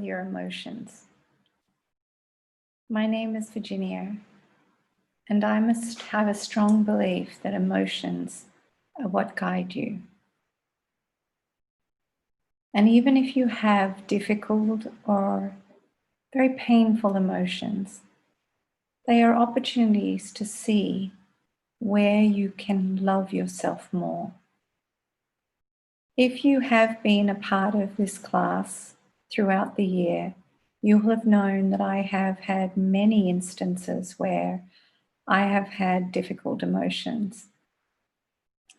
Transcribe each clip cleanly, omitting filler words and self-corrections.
your emotions. My name is Virginia, and I must have a strong belief that emotions are what guide you. And even if you have difficult or very painful emotions, they are opportunities to see where you can love yourself more. If you have been a part of this class throughout the year, you'll have known that I have had many instances where I have had difficult emotions.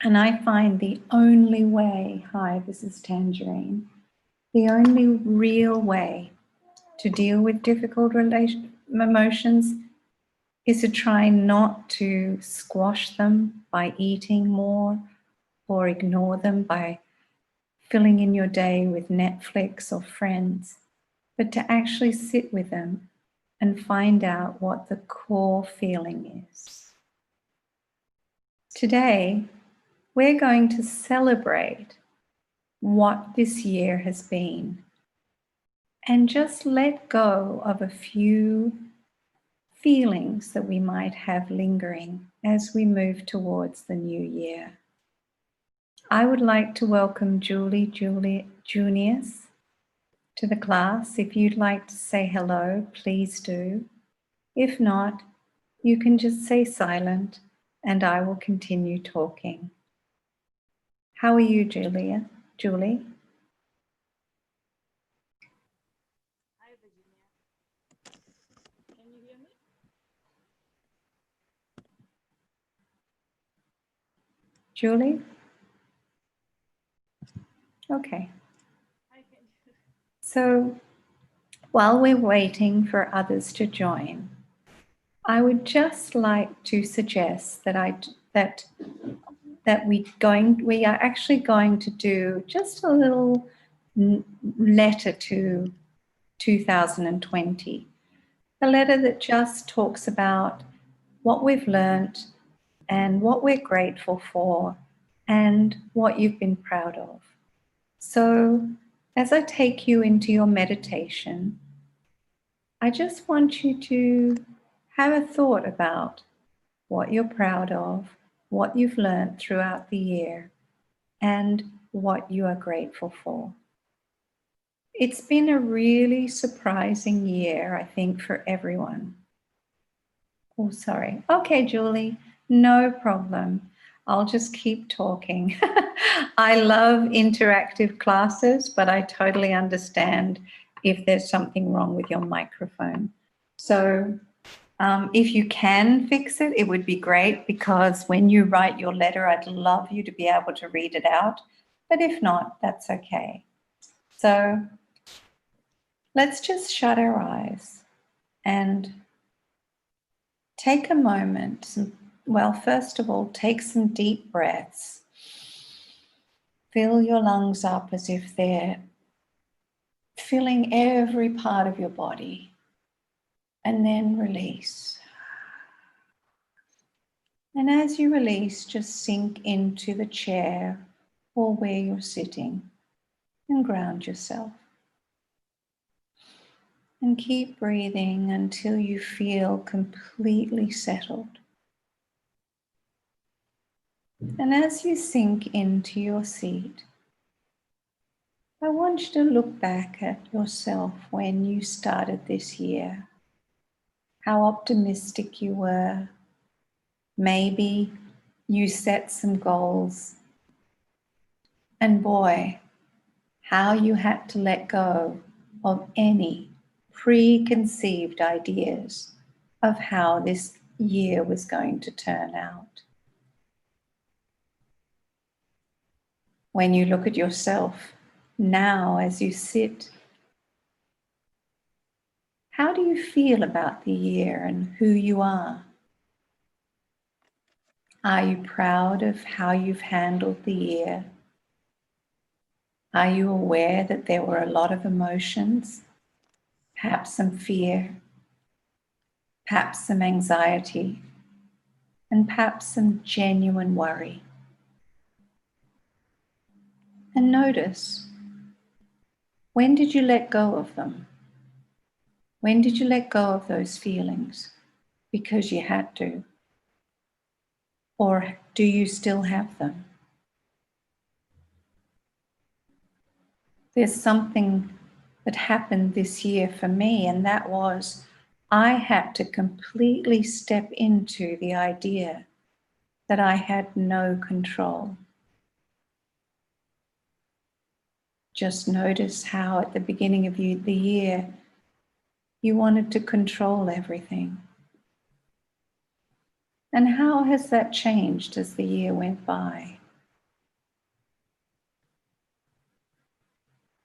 And I find the only way, hi, this is Tangerine, the only real way to deal with difficult emotions is to try not to squash them by eating more or ignore them by filling in your day with Netflix or friends, but to actually sit with them and find out what the core feeling is. Today, we're going to celebrate what this year has been and just let go of a few feelings that we might have lingering as we move towards the new year. I would like to welcome Julie Junius to the class. If you'd like to say hello, please do. If not, you can just say silent and I will continue talking. How are you, Julie? Hi, Virginia. Can you hear me? Julie? Okay. I can. So while we're waiting for others to join, I would just like to suggest that we are actually going to do just a little letter to 2020, a letter that just talks about what we've learned and what we're grateful for and what you've been proud of. So as I take you into your meditation, I just want you to have a thought about what you're proud of, what you've learned throughout the year, and what you are grateful for. It's been a really surprising year, I think, for everyone. Oh, sorry. Okay, Julie, no problem. I'll just keep talking. I love interactive classes, but I totally understand if there's something wrong with your microphone. So if you can fix it, it would be great, because when you write your letter, I'd love you to be able to read it out. But if not, that's okay. So let's just shut our eyes and take a moment. Well, first of all, take some deep breaths. Fill your lungs up as if they're filling every part of your body, and then release. And as you release, just sink into the chair or where you're sitting and ground yourself. And keep breathing until you feel completely settled. And as you sink into your seat, I want you to look back at yourself when you started this year, how optimistic you were. Maybe you set some goals, and boy, how you had to let go of any preconceived ideas of how this year was going to turn out. When you look at yourself now as you sit, how do you feel about the year and who you are? Are you proud of how you've handled the year? Are you aware that there were a lot of emotions? Perhaps some fear, perhaps some anxiety, and perhaps some genuine worry. And notice, when did you let go of them? When did you let go of those feelings? Because you had to? Or do you still have them? There's something that happened this year for me, and that was I had to completely step into the idea that I had no control. Just notice how at the beginning of the year, you wanted to control everything. And how has that changed as the year went by?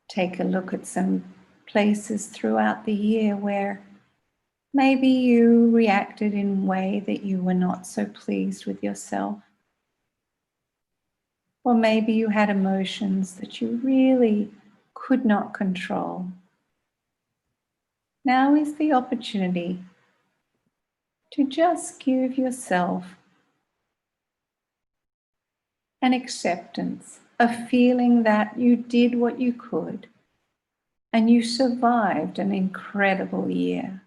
Take a look at some places throughout the year where maybe you reacted in a way that you were not so pleased with yourself. Or maybe you had emotions that you really could not control. Now is the opportunity to just give yourself an acceptance, a feeling that you did what you could and you survived an incredible year.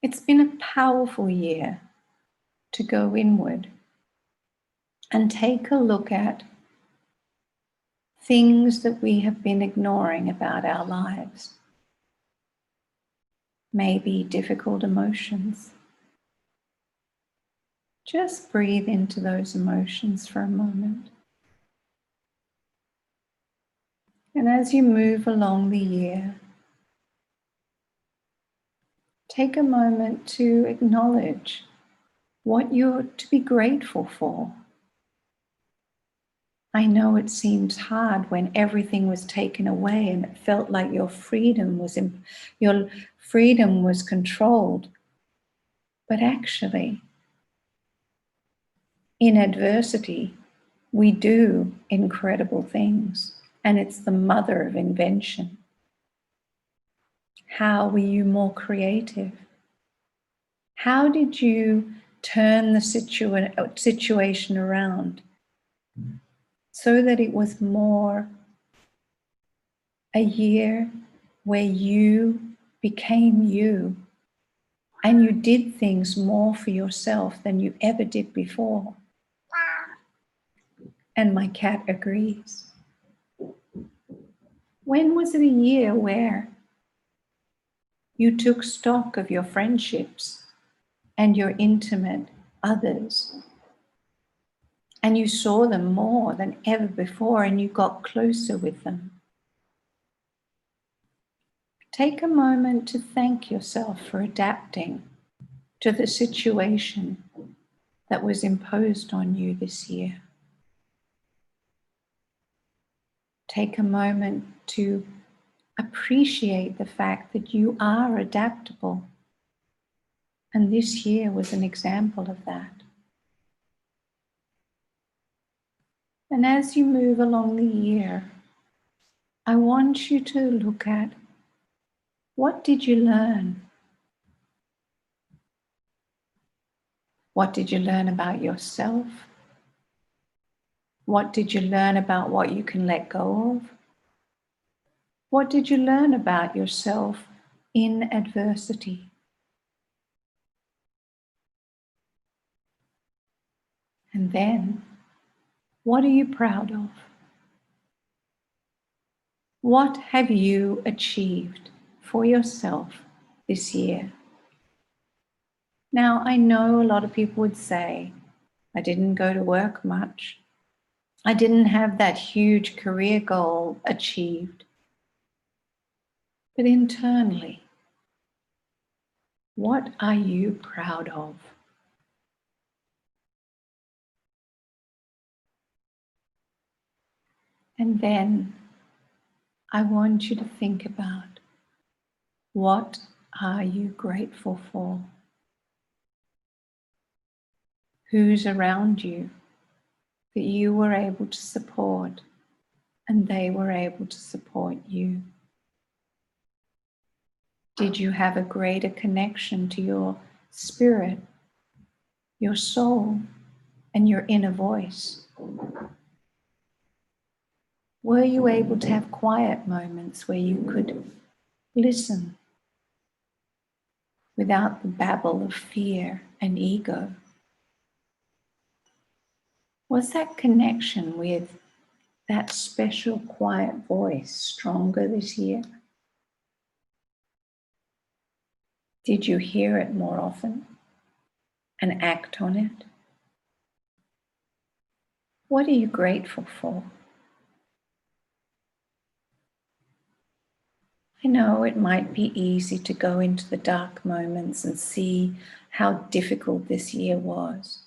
It's been a powerful year to go inward and take a look at things that we have been ignoring about our lives. Maybe difficult emotions. Just breathe into those emotions for a moment. And as you move along the year, take a moment to acknowledge what you're to be grateful for. I know it seems hard when everything was taken away and it felt like your freedom was controlled. But actually, in adversity, we do incredible things, and it's the mother of invention. How were you more creative? How did you turn the situation around so that it was more a year where you became you and you did things more for yourself than you ever did before? And my cat agrees. When was it a year where you took stock of your friendships and your intimate others, and you saw them more than ever before and you got closer with them? Take a moment to thank yourself for adapting to the situation that was imposed on you this year. Take a moment to appreciate the fact that you are adaptable. And this year was an example of that. And as you move along the year, I want you to look at, what did you learn? What did you learn about yourself? What did you learn about what you can let go of? What did you learn about yourself in adversity? And then, what are you proud of? What have you achieved for yourself this year? Now, I know a lot of people would say, I didn't go to work much. I didn't have that huge career goal achieved. But internally, what are you proud of? And then I want you to think about, what are you grateful for? Who's around you that you were able to support and they were able to support you? Did you have a greater connection to your spirit, your soul, and your inner voice? Were you able to have quiet moments where you could listen without the babble of fear and ego? Was that connection with that special quiet voice stronger this year? Did you hear it more often and act on it? What are you grateful for? I know it might be easy to go into the dark moments and see how difficult this year was,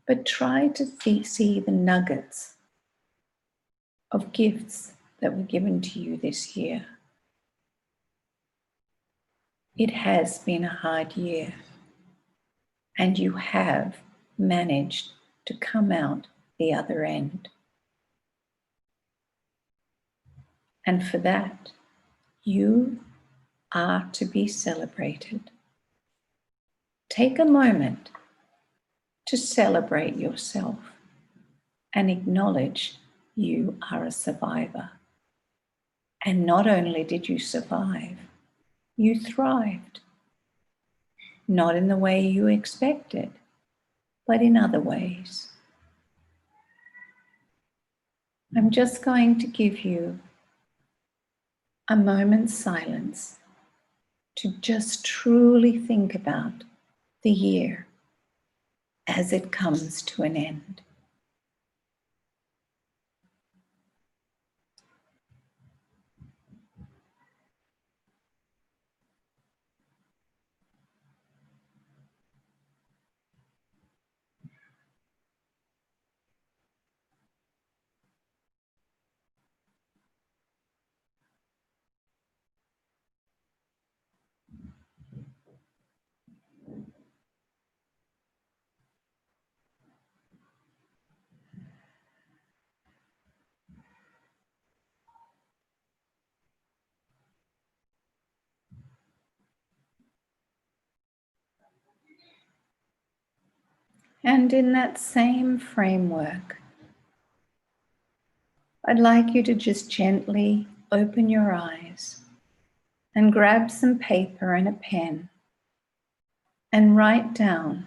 but try to see the nuggets of gifts that were given to you this year. It has been a hard year, and you have managed to come out the other end. And for that, you are to be celebrated. Take a moment to celebrate yourself and acknowledge you are a survivor. And not only did you survive, you thrived. Not in the way you expected, but in other ways. I'm just going to give you a moment's silence to just truly think about the year as it comes to an end. And in that same framework, I'd like you to just gently open your eyes and grab some paper and a pen and write down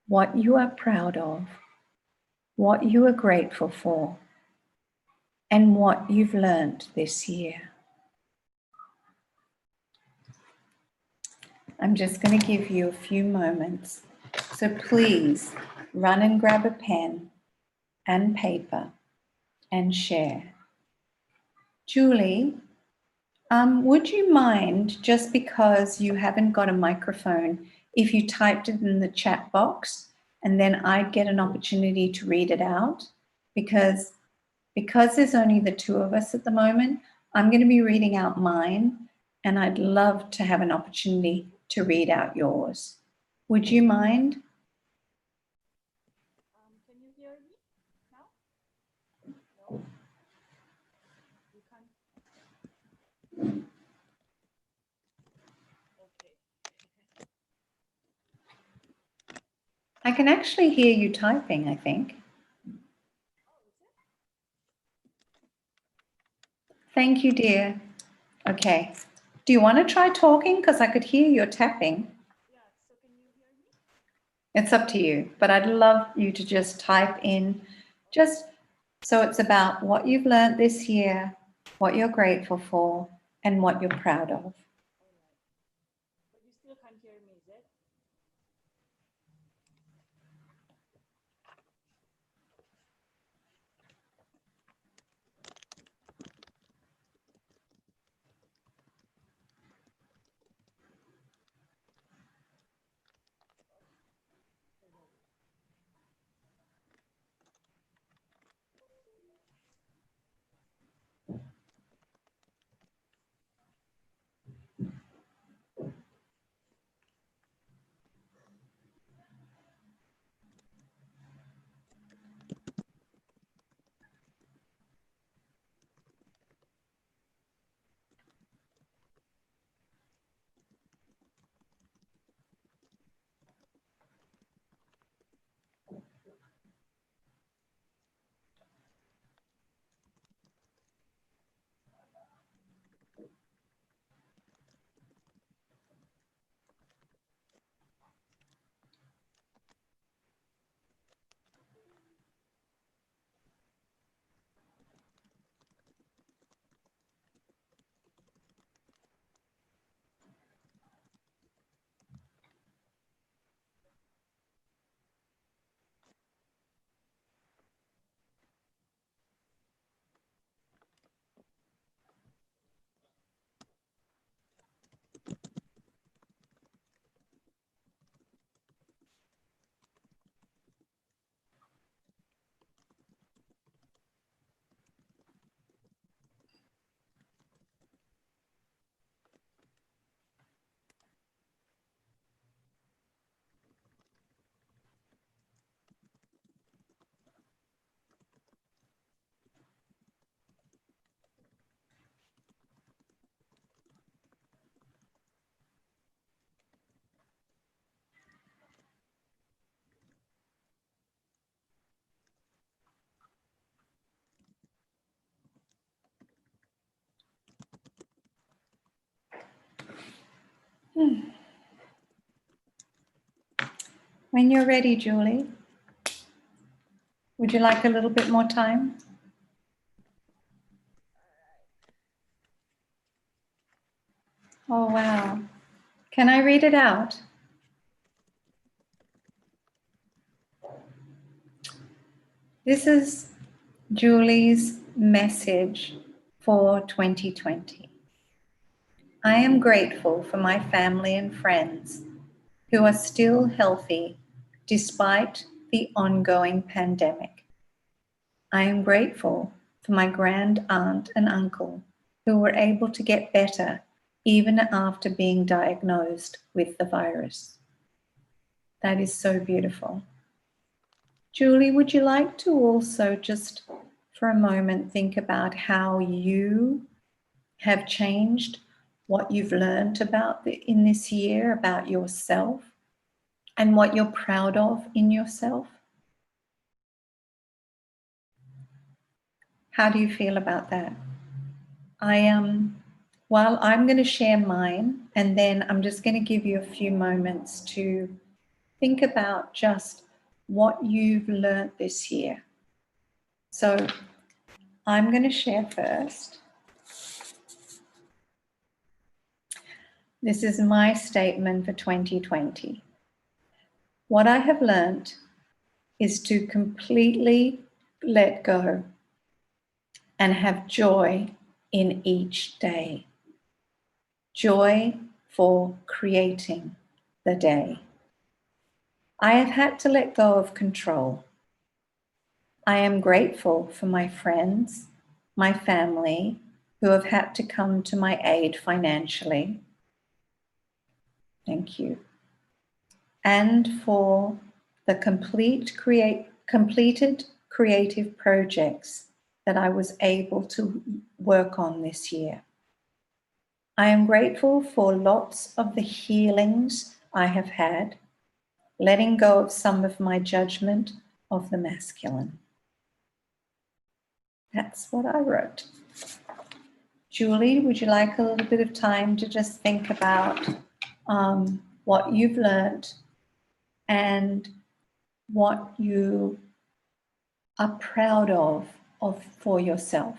what you are proud of, what you are grateful for, and what you've learned this year. I'm just going to give you a few moments, so please run and grab a pen and paper and share. Julie, would you mind, just because you haven't got a microphone, if you typed it in the chat box and then I'd get an opportunity to read it out? Because there's only the two of us at the moment, I'm going to be reading out mine and I'd love to have an opportunity to read out yours. Would you mind? Can you hear me now? No? You can't? Okay. I can actually hear you typing, I think. Oh, is it? Thank you, dear. Okay. Do you want to try talking? Because I could hear your tapping. Yeah, so can you hear me? It's up to you, but I'd love you to just type in, just so it's about what you've learned this year, what you're grateful for, and what you're proud of. All right. But you still can't hear me, is it? When you're ready, Julie, would you like a little bit more time? Oh, wow. Can I read it out? This is Julie's message for 2020. I am grateful for my family and friends who are still healthy despite the ongoing pandemic. I am grateful for my grand aunt and uncle who were able to get better even after being diagnosed with the virus. That is so beautiful. Julie, would you like to also just for a moment think about how you have changed, what you've learned about in this year about yourself and what you're proud of in yourself? How do you feel about that? Well, I'm going to share mine, and then I'm just going to give you a few moments to think about just what you've learned this year. So I'm going to share first. This is my statement for 2020. What I have learned is to completely let go and have joy in each day. Joy for creating the day. I have had to let go of control. I am grateful for my friends, my family, who have had to come to my aid financially. Thank you. And for the completed creative projects that I was able to work on this year. I am grateful for lots of the healings I have had, letting go of some of my judgment of the masculine. That's what I wrote. Julie, would you like a little bit of time to just think about what you've learned and what you are proud of for yourself?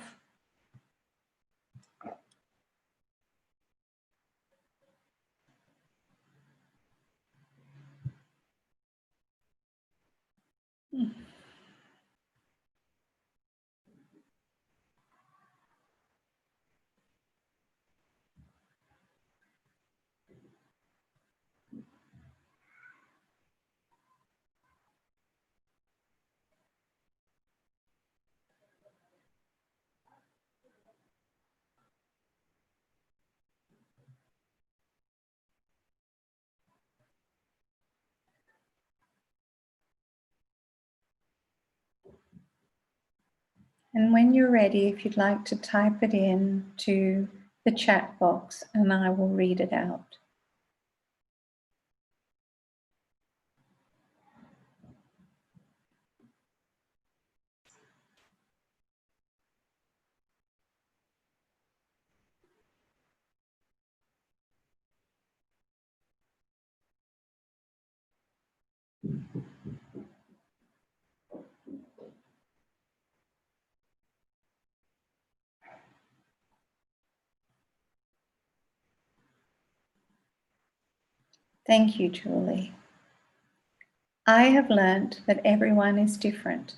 And when you're ready, if you'd like to type it in to the chat box and I will read it out. Thank you, Julie. I have learned that everyone is different.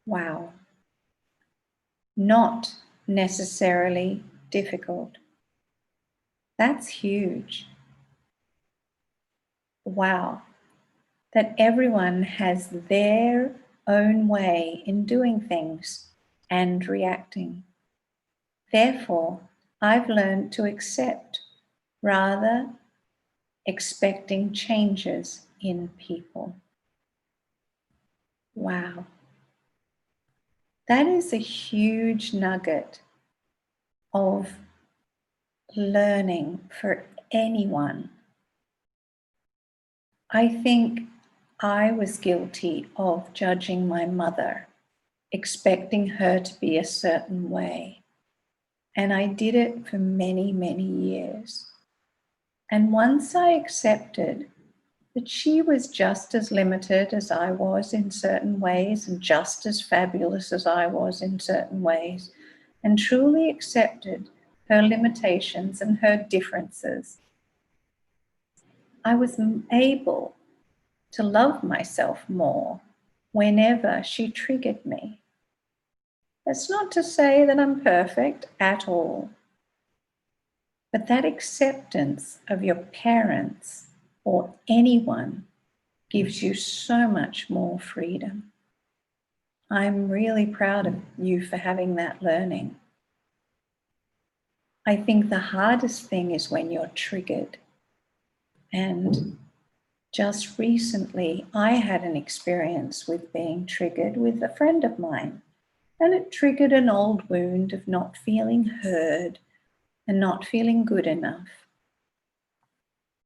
Wow. Not necessarily difficult. That's huge. Wow. That everyone has their own way in doing things and reacting. Therefore, I've learned to accept rather expecting changes in people. Wow. That is a huge nugget of learning for anyone. I think I was guilty of judging my mother, expecting her to be a certain way. And I did it for many, many years. And once I accepted that she was just as limited as I was in certain ways and just as fabulous as I was in certain ways, and truly accepted her limitations and her differences, I was able to love myself more whenever she triggered me. That's not to say that I'm perfect at all, but that acceptance of your parents or anyone gives you so much more freedom. I'm really proud of you for having that learning. I think the hardest thing is when you're triggered. And just recently, I had an experience with being triggered with a friend of mine. And it triggered an old wound of not feeling heard and not feeling good enough.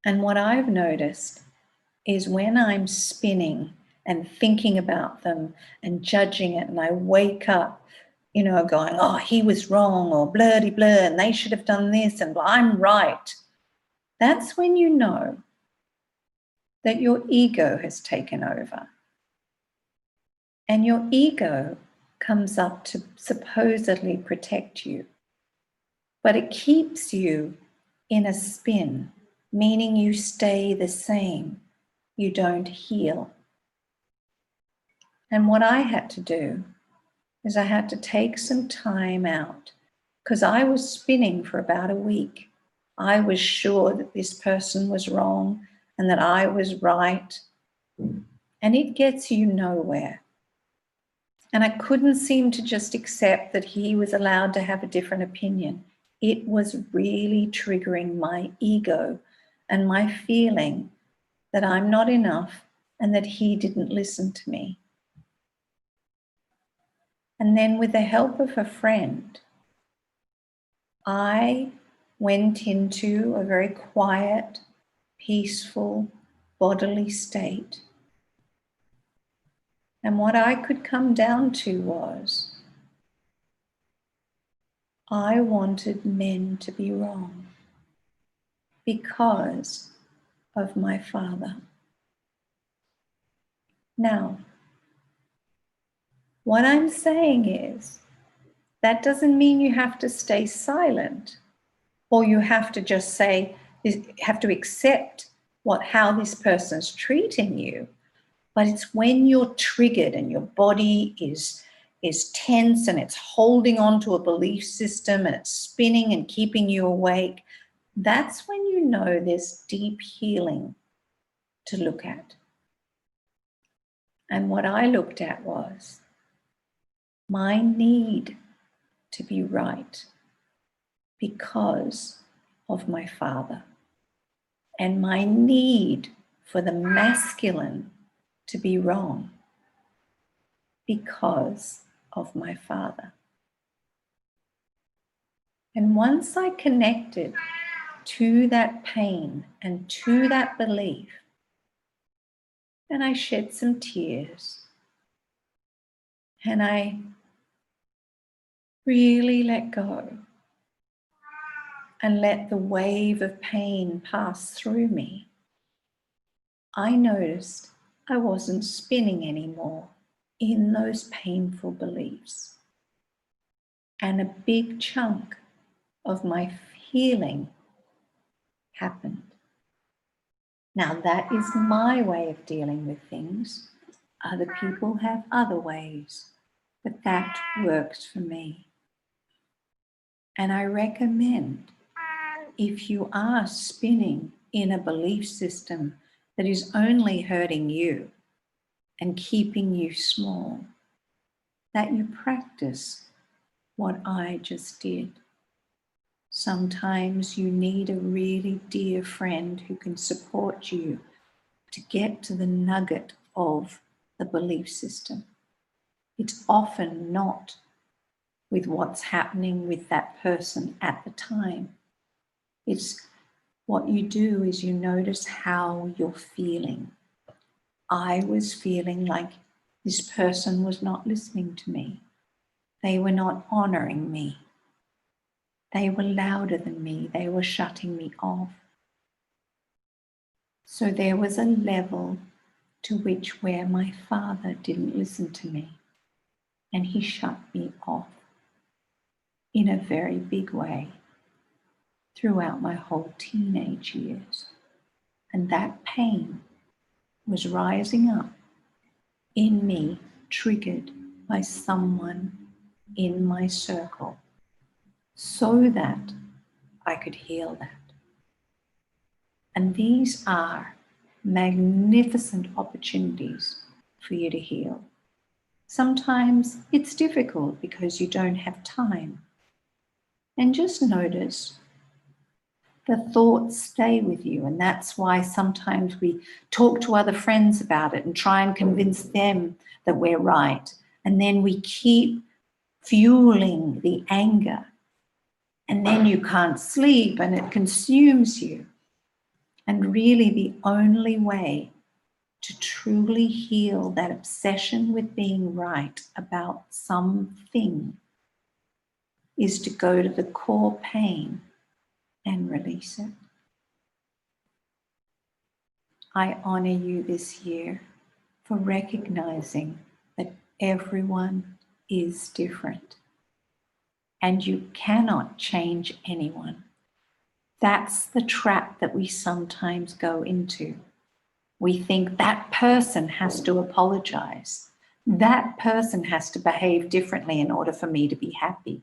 And what I've noticed is when I'm spinning and thinking about them and judging it, and I wake up, going, oh, he was wrong, or blurdy blur, and they should have done this, and I'm right. That's when you know that your ego has taken over. And your ego comes up to supposedly protect you, but it keeps you in a spin, meaning you stay the same. You don't heal. And what I had to do is I had to take some time out because I was spinning for about a week. I was sure that this person was wrong and that I was right. And it gets you nowhere. And I couldn't seem to just accept that he was allowed to have a different opinion. It was really triggering my ego and my feeling that I'm not enough and that he didn't listen to me. And then with the help of a friend, I went into a very quiet, peaceful, bodily state. And what I could come down to was, I wanted men to be wrong because of my father. Now, what I'm saying is, that doesn't mean you have to stay silent or you have to just say, you have to accept how this person's treating you. But it's when you're triggered and your body is tense and it's holding on to a belief system and it's spinning and keeping you awake, that's when you know there's deep healing to look at. And what I looked at was my need to be right because of my father, and my need for the masculine to be wrong because of my father. And once I connected to that pain and to that belief, and I shed some tears, and I really let go and let the wave of pain pass through me, I noticed I wasn't spinning anymore in those painful beliefs. And a big chunk of my healing happened. Now, that is my way of dealing with things. Other people have other ways, but that works for me. And I recommend, if you are spinning in a belief system that is only hurting you and keeping you small, that you practice what I just did. Sometimes you need a really dear friend who can support you to get to the nugget of the belief system. It's often not with what's happening with that person at the time. It's what you do is you notice how you're feeling. I was feeling like this person was not listening to me. They were not honoring me. They were louder than me. They were shutting me off. So there was a level to which where my father didn't listen to me and he shut me off in a very big way throughout my whole teenage years. And that pain was rising up in me, triggered by someone in my circle, so that I could heal that. And these are magnificent opportunities for you to heal. Sometimes it's difficult because you don't have time. And just notice the thoughts stay with you. And that's why sometimes we talk to other friends about it and try and convince them that we're right. And then we keep fueling the anger. And then you can't sleep and it consumes you. And really the only way to truly heal that obsession with being right about something is to go to the core pain and release it. I honor you this year for recognizing that everyone is different and you cannot change anyone. That's the trap that we sometimes go into. We think that person has to apologize. That person has to behave differently in order for me to be happy.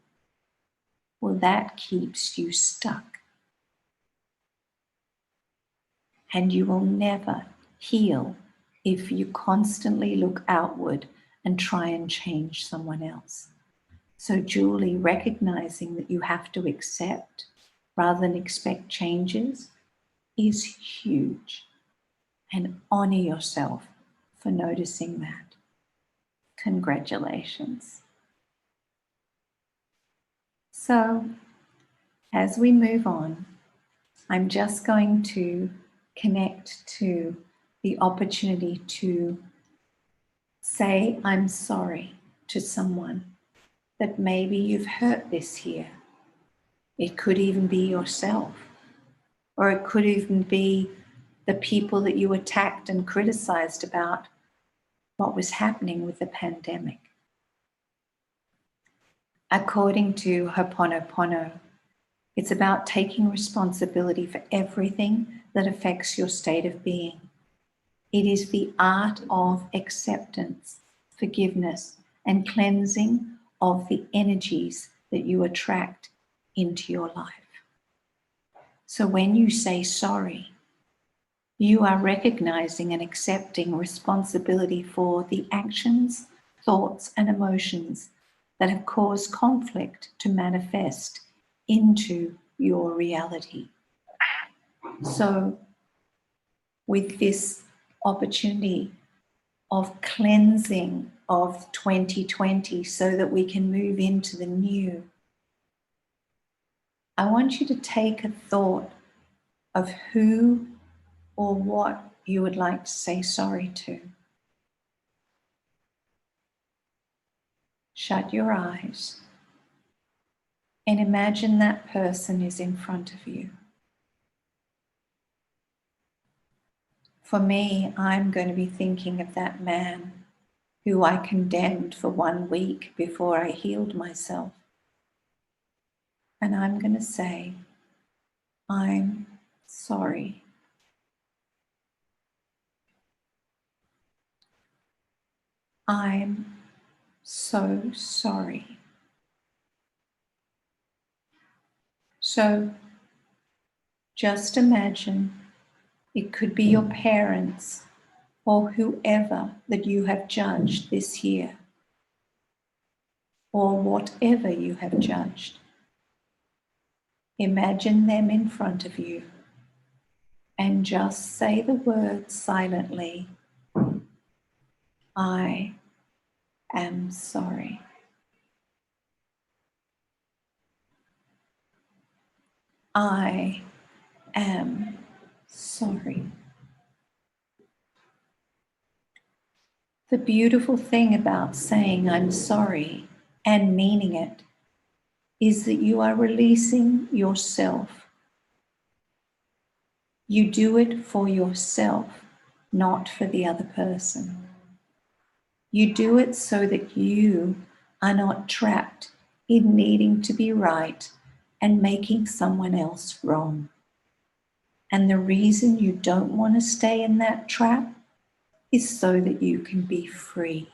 Well, that keeps you stuck. And you will never heal if you constantly look outward and try and change someone else. So Julie, recognizing that you have to accept rather than expect changes is huge. And honor yourself for noticing that. Congratulations. So, as we move on, I'm just going to connect to the opportunity to say I'm sorry to someone that maybe you've hurt this year. It could even be yourself, or it could even be the people that you attacked and criticized about what was happening with the pandemic. According to Ho'oponopono, it's about taking responsibility for everything that affects your state of being. It is the art of acceptance, forgiveness, and cleansing of the energies that you attract into your life. So when you say sorry, you are recognizing and accepting responsibility for the actions, thoughts, and emotions that have caused conflict to manifest into your reality. So with this opportunity of cleansing of 2020 so that we can move into the new, I want you to take a thought of who or what you would like to say sorry to. Shut your eyes and imagine that person is in front of you. For me, I'm going to be thinking of that man who I condemned for 1 week before I healed myself. And I'm going to say, I'm sorry. I'm so sorry. So just imagine it could be your parents or whoever that you have judged this year, or whatever you have judged. Imagine them in front of you and just say the words silently, I am sorry. I am sorry. The beautiful thing about saying I'm sorry and meaning it is that you are releasing yourself You do it for yourself, not for the other person. You do it so that you are not trapped in needing to be right and making someone else wrong. And the reason you don't want to stay in that trap is so that you can be free.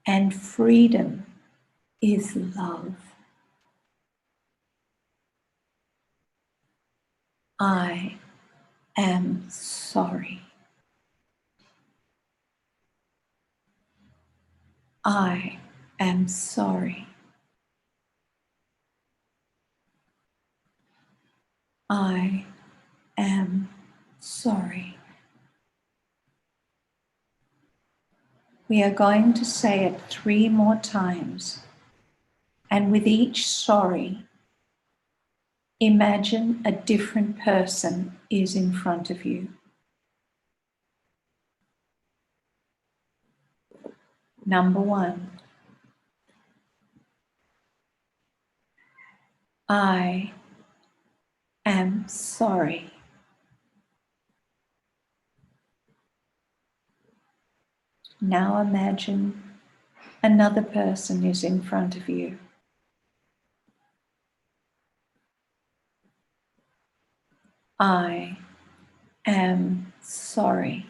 And freedom is love. I am sorry. I am sorry. I am sorry. We are going to say it 3 more times. And with each sorry, imagine a different person is in front of you. Number 1. I am sorry. Now imagine another person is in front of you. I am sorry.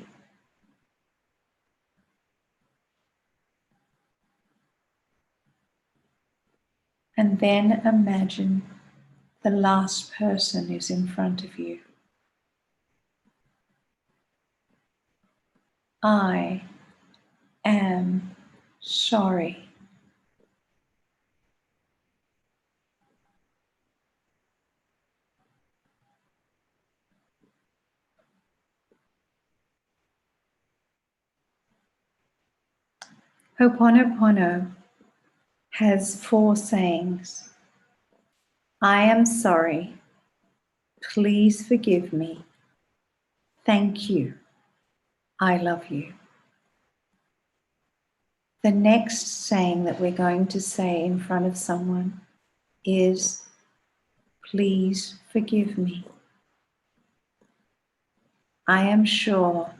And then imagine the last person is in front of you. I am sorry. Ho'oponopono has 4 sayings. I am sorry. Please forgive me. Thank you. I love you. The next saying that we're going to say in front of someone is, please forgive me. I am sure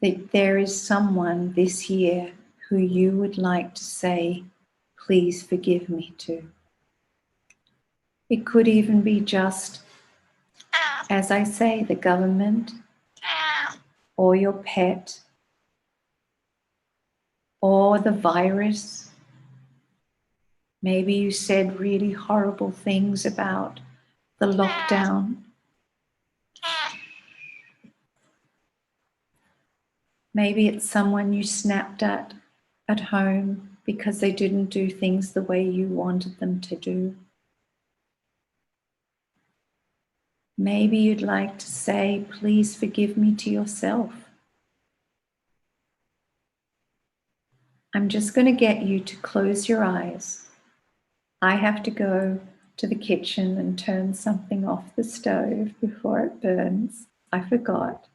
that there is someone this year who you would like to say, please forgive me to. It could even be just, as I say, the government, or your pet, or the virus. Maybe you said really horrible things about the lockdown. Maybe it's someone you snapped at home because they didn't do things the way you wanted them to do. Maybe you'd like to say, please forgive me to yourself. I'm just going to get you to close your eyes. I have to go to the kitchen and turn something off the stove before it burns. I forgot.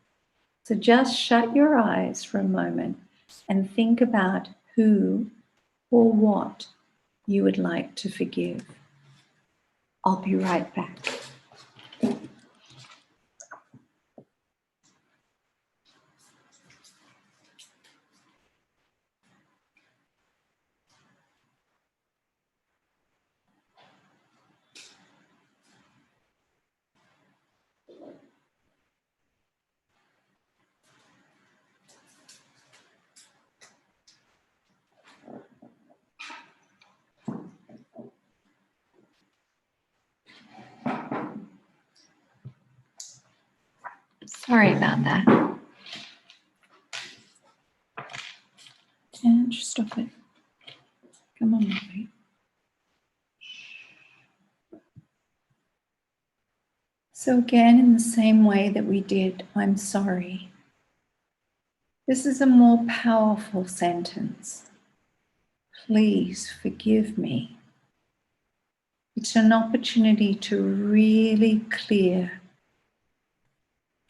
So just shut your eyes for a moment and think about who or what you would like to forgive. I'll be right back. Sorry about that. And just stop it. Come on, Molly. So again, in the same way that we did, I'm sorry. This is a more powerful sentence. Please forgive me. It's an opportunity to really clear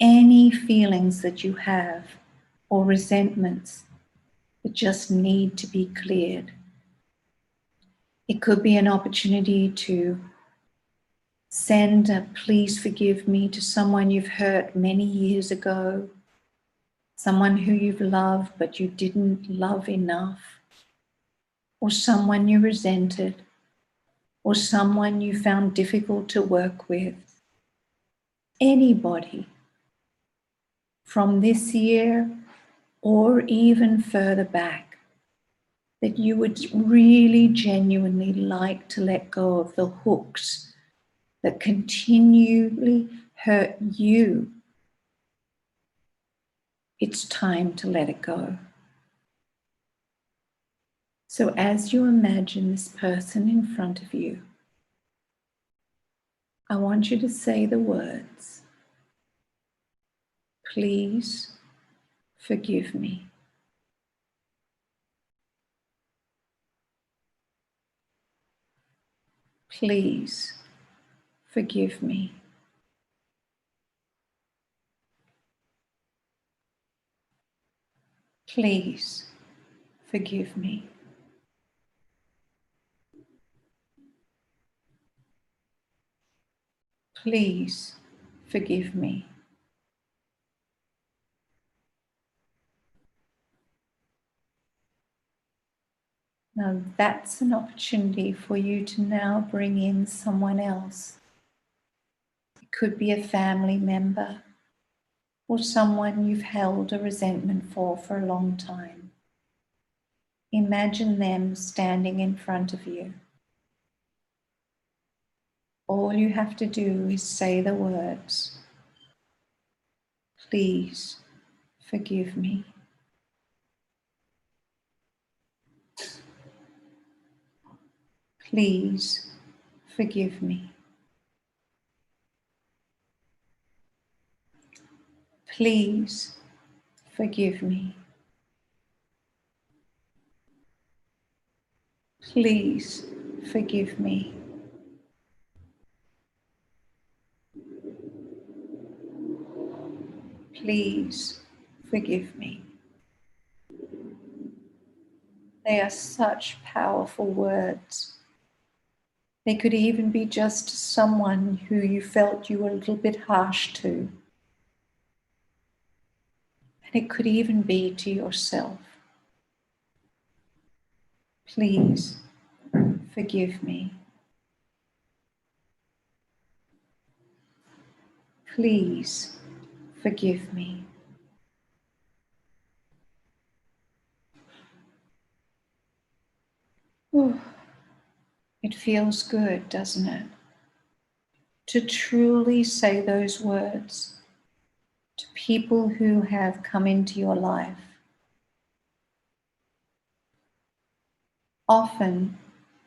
any feelings that you have or resentments that just need to be cleared. It could be an opportunity to Send a please forgive me to someone you've hurt many years ago, someone who you've loved but you didn't love enough, or someone you resented, or someone you found difficult to work with. Anybody from this year or even further back that you would really genuinely like to let go of the hooks that continually hurt you. It's time to let it go. So as you imagine this person in front of you, I want you to say the words, please forgive me. Please forgive me. Please forgive me. Please forgive me. Now that's an opportunity for you to now bring in someone else. It could be a family member or someone you've held a resentment for a long time. Imagine them standing in front of you. All you have to do is say the words, please forgive me. Please forgive me. Please forgive me. Please forgive me. Please forgive me. They are such powerful words. They could even be just someone who you felt you were a little bit harsh to. And it could even be to yourself. Please forgive me. Please forgive me. Ooh, it feels good, doesn't it? To truly say those words to people who have come into your life. Often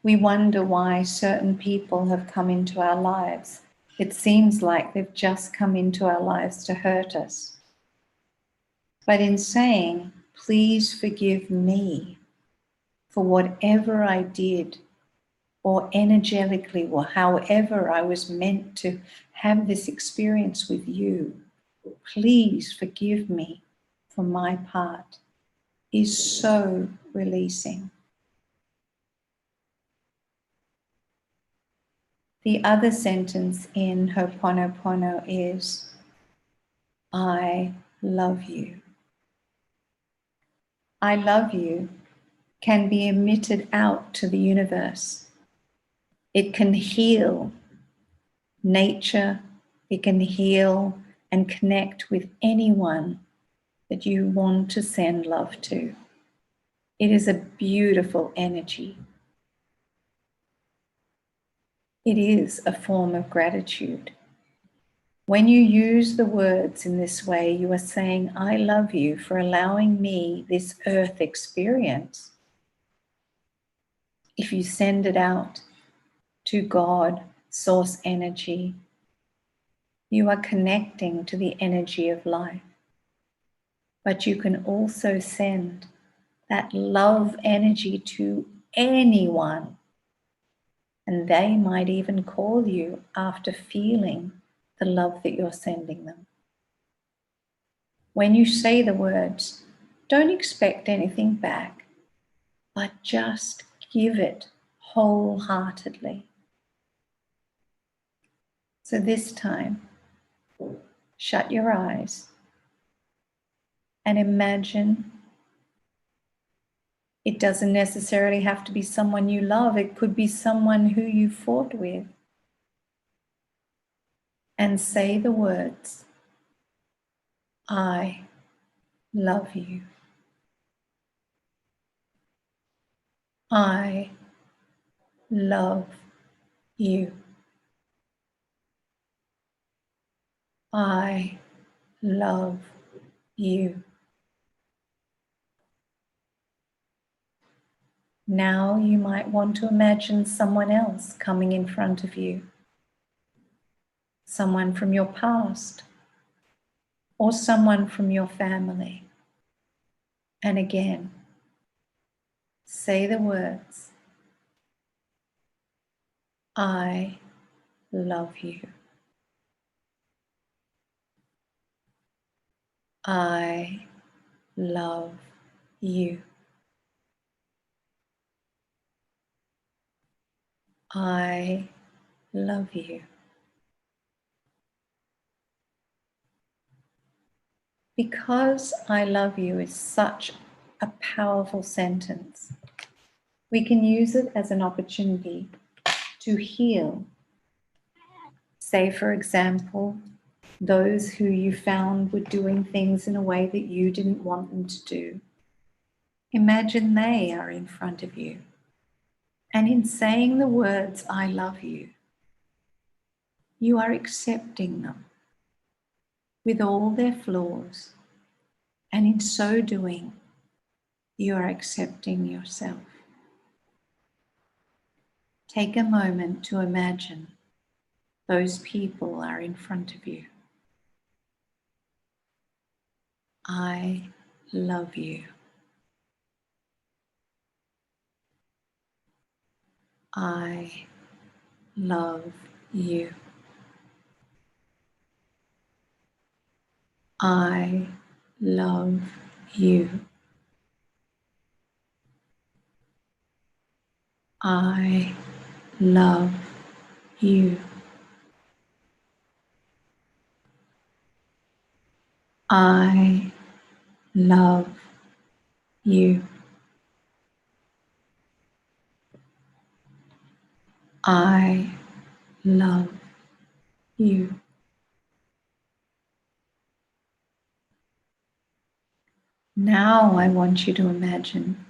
we wonder why certain people have come into our lives. It seems like they've just come into our lives to hurt us. But in saying, please forgive me for whatever I did, or energetically, or however I was meant to have this experience with you, please forgive me for my part, is so releasing. The other sentence in Ho'oponopono is, I love you. I love you can be emitted out to the universe. It can heal nature. It can heal and connect with anyone that you want to send love to. It is a beautiful energy. It is a form of gratitude. When you use the words in this way, you are saying, I love you for allowing me this earth experience. If you send it out to God, source energy, you are connecting to the energy of life. But you can also send that love energy to anyone, and they might even call you after feeling the love that you're sending them. When you say the words, don't expect anything back, but just give it wholeheartedly. So this time, shut your eyes and imagine. It doesn't necessarily have to be someone you love. It could be someone who you fought with. And say the words, I love you. I love you. I love you. Now you might want to imagine someone else coming in front of you. Someone from your past or someone from your family. And again, say the words, I love you. I love you. I love you. Because I love you is such a powerful sentence, we can use it as an opportunity to heal. Say, for example, those who you found were doing things in a way that you didn't want them to do. Imagine they are in front of you. And in saying the words, I love you, you are accepting them with all their flaws. And in so doing, you are accepting yourself. Take a moment to imagine those people are in front of you. I love you. I love you. I love you. I love you. I love you. I love you. Now I want you to imagine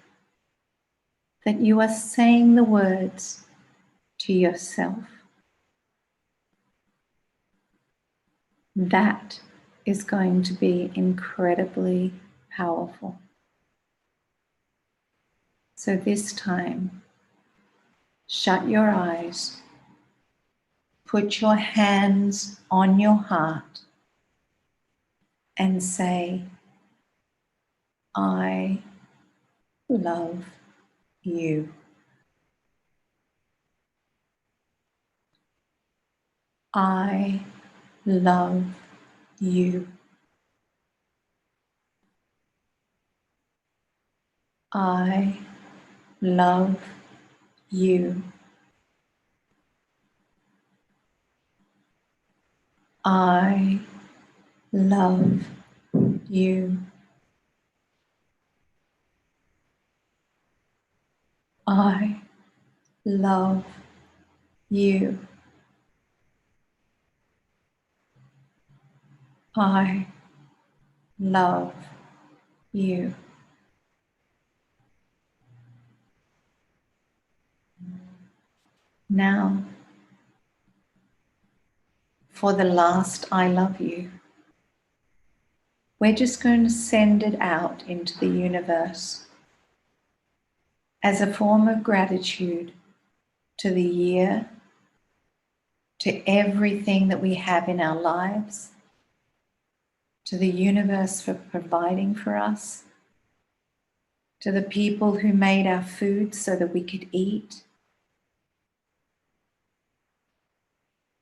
that you are saying the words to yourself. That is going to be incredibly powerful. So this time, shut your eyes, put your hands on your heart, and say, I love you. I love you. I love you. I love you. I love you. I love you. Now, for the last I love you, we're just going to send it out into the universe as a form of gratitude to the year, to everything that we have in our lives, to the universe for providing for us, to the people who made our food so that we could eat,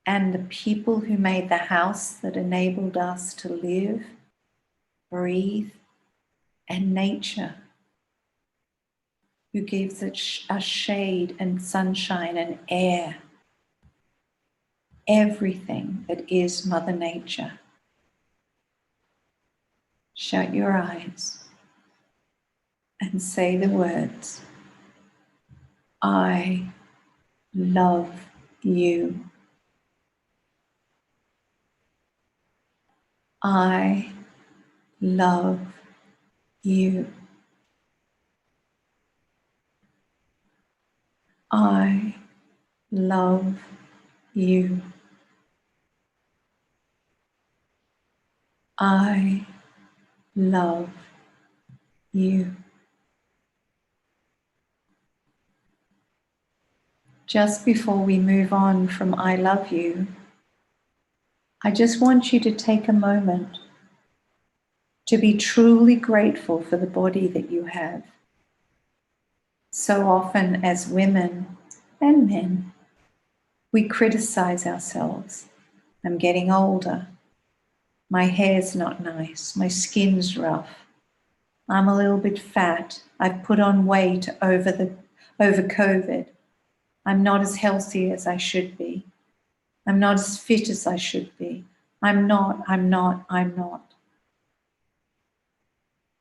and the people who made the house that enabled us to live, breathe, and nature, who gives us shade and sunshine and air. everything that is Mother Nature. Shut your eyes and say the words, I love you. I love you. I love you. I love you. Just before we move on from I love you, I just want you to take a moment to be truly grateful for the body that you have. So often as women and men, we criticize ourselves. I'm getting older. My hair's not nice. My skin's rough. I'm a little bit fat. I've put on weight over COVID. I'm not as healthy as I should be. I'm not as fit as I should be. I'm not.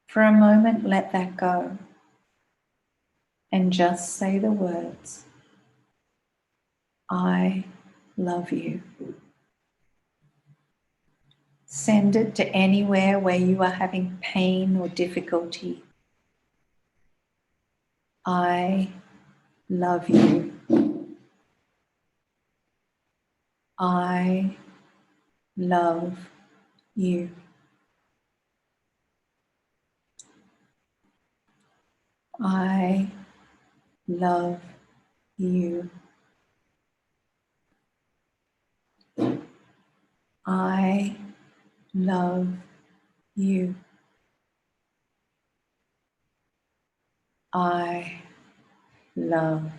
For a moment, let that go and just say the words, I love you. Send it to anywhere where you are having pain or difficulty. I love you. I love you. I love you. I love you. I love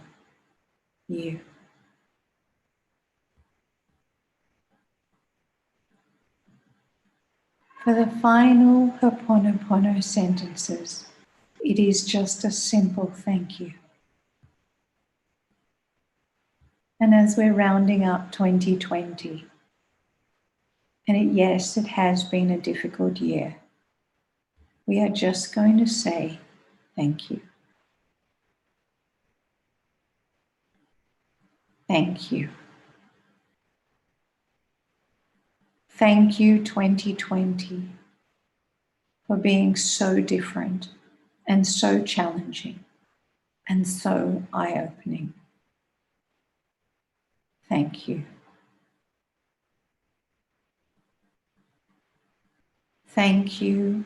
you. For the final Ho'oponopono sentences, it is just a simple thank you. And as we're rounding up 2020, and yes, it has been a difficult year, we are just going to say thank you. Thank you. Thank you, 2020, for being so different and so challenging and so eye-opening. Thank you. Thank you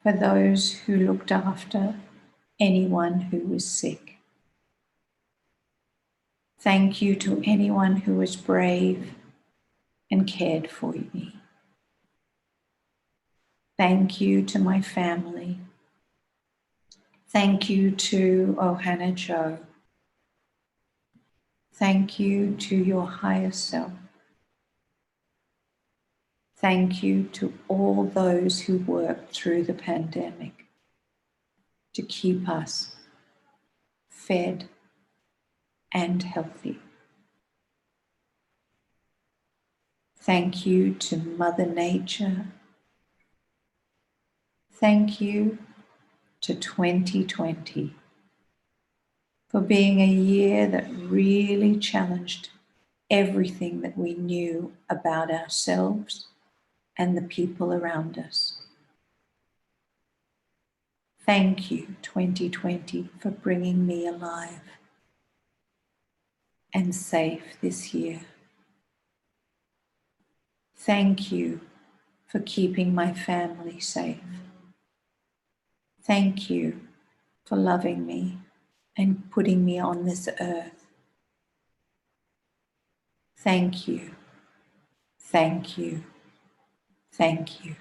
for those who looked after anyone who was sick. Thank you to anyone who was brave and cared for me. Thank you to my family. Thank you to OhanaJo. Thank you to your higher self. Thank you to all those who worked through the pandemic to keep us fed and healthy. Thank you to Mother Nature. Thank you to 2020 for being a year that really challenged everything that we knew about ourselves and the people around us. Thank you, 2020, for bringing me alive and safe this year. Thank you for keeping my family safe. Thank you for loving me and putting me on this earth. Thank you, thank you, thank you.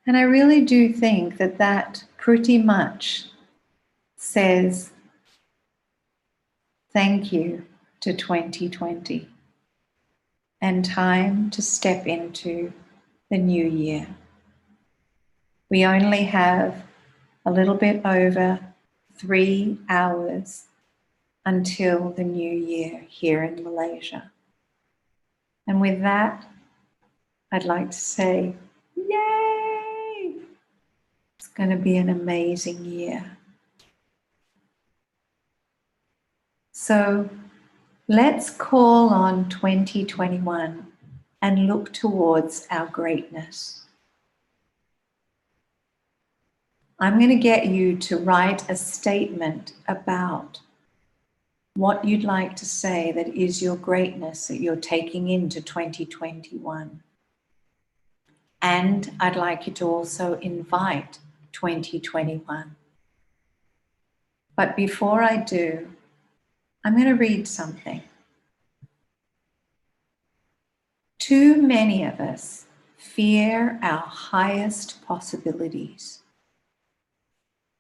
And I really do think that that pretty much says thank you to 2020 and time to step into the new year. We only have a little bit over 3 hours until the new year here in Malaysia. And with that, I'd like to say, yay! It's going to be an amazing year. So let's call on 2021 and look towards our greatness. I'm going to get you to write a statement about what you'd like to say that is your greatness that you're taking into 2021. And I'd like you to also invite 2021. But before I do, I'm going to read something. Too many of us fear our highest possibilities.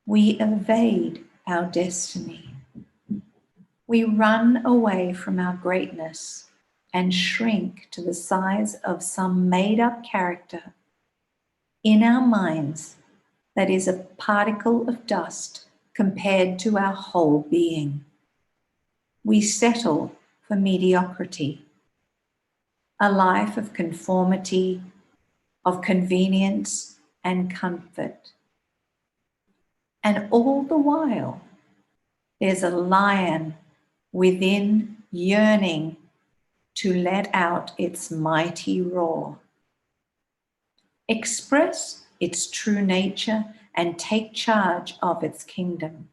We evade our destiny. We run away from our greatness and shrink to the size of some made-up character in our minds that is a particle of dust compared to our whole being. We settle for mediocrity, a life of conformity, of convenience and comfort. And all the while, there's a lion within yearning to let out its mighty roar, express its true nature and take charge of its kingdom.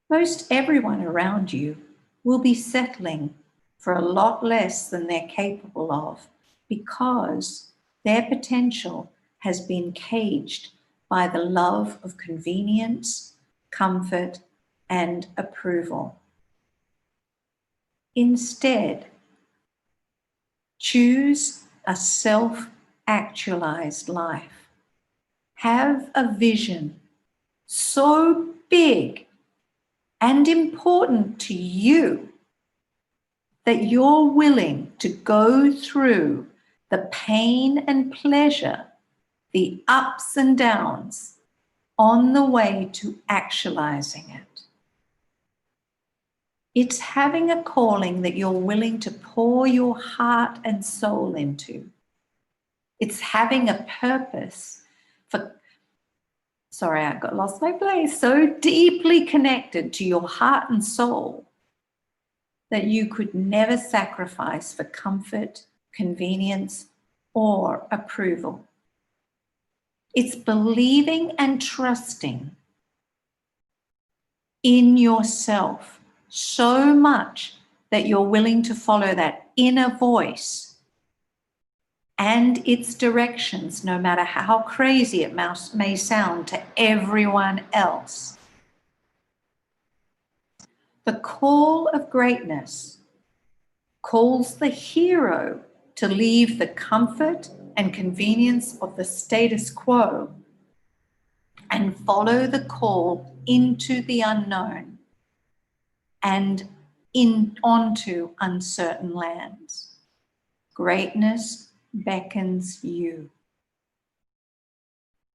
Most everyone around you will be settling for a lot less than they're capable of because their potential has been caged by the love of convenience, comfort, and approval. Instead, choose a self-actualized life. Have a vision so big and important to you that you're willing to go through the pain and pleasure, the ups and downs on the way to actualizing it. It's having a calling that you're willing to pour your heart and soul into. It's having a purpose for, sorry, I got lost my place, so deeply connected to your heart and soul that you could never sacrifice for comfort, convenience, or approval. It's believing and trusting in yourself so much that you're willing to follow that inner voice and its directions, no matter how crazy it may sound to everyone else. The call of greatness calls the hero to leave the comfort and convenience of the status quo and follow the call into the unknown and onto uncertain lands. Greatness beckons you.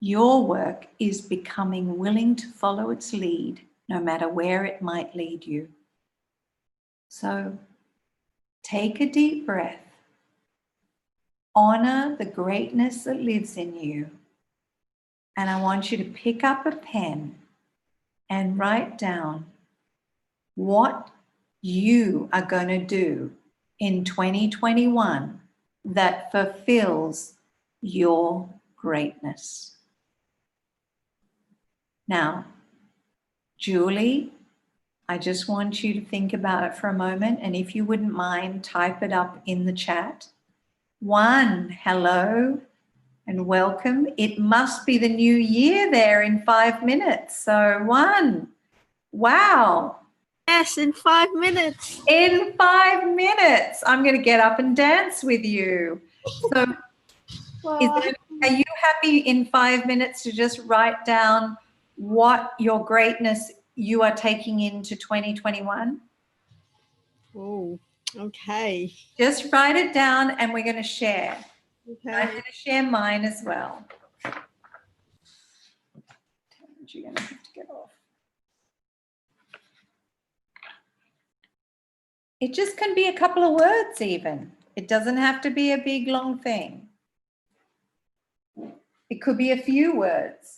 Your work is becoming willing to follow its lead, no matter where it might lead you. So take a deep breath. Honor the greatness that lives in you. And I want you to pick up a pen and write down what you are going to do in 2021 that fulfills your greatness. Now, Julie, I just want you to think about it for a moment, and if you wouldn't mind, type it up in the chat. 1, hello and welcome. It must be the new year there in 5 minutes. So 1, wow. Yes, in 5 minutes. In 5 minutes, I'm going to get up and dance with you. So are you happy in 5 minutes to just write down what your greatness you are taking into 2021? Oh, okay. Just write it down and we're going to share. I'm Okay. going to share mine as well. You're going to have to get off. It just can be a couple of words even. It doesn't have to be a big long thing. It could be a few words.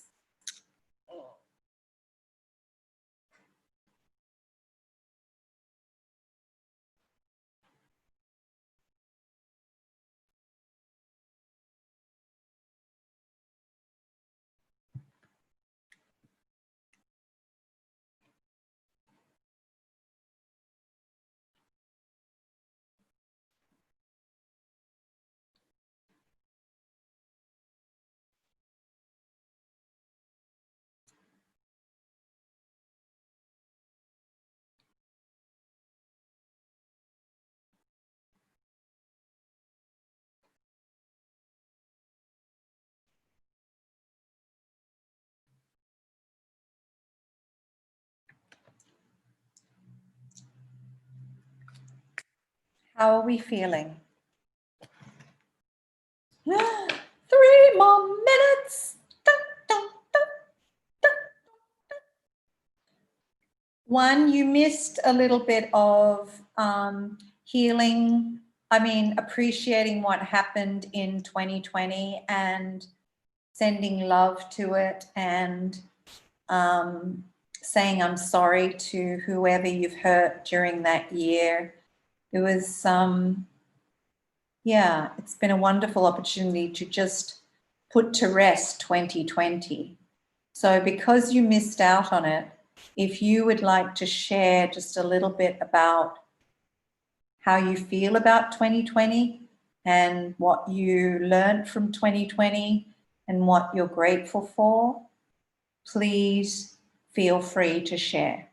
How are we feeling? 3 more minutes. Dun, dun, dun, dun. One, you missed a little bit of healing, appreciating what happened in 2020 and sending love to it and saying I'm sorry to whoever you've hurt during that year. It was, yeah, it's been a wonderful opportunity to just put to rest 2020. So because you missed out on it, if you would like to share just a little bit about how you feel about 2020 and what you learned from 2020 and what you're grateful for, please feel free to share.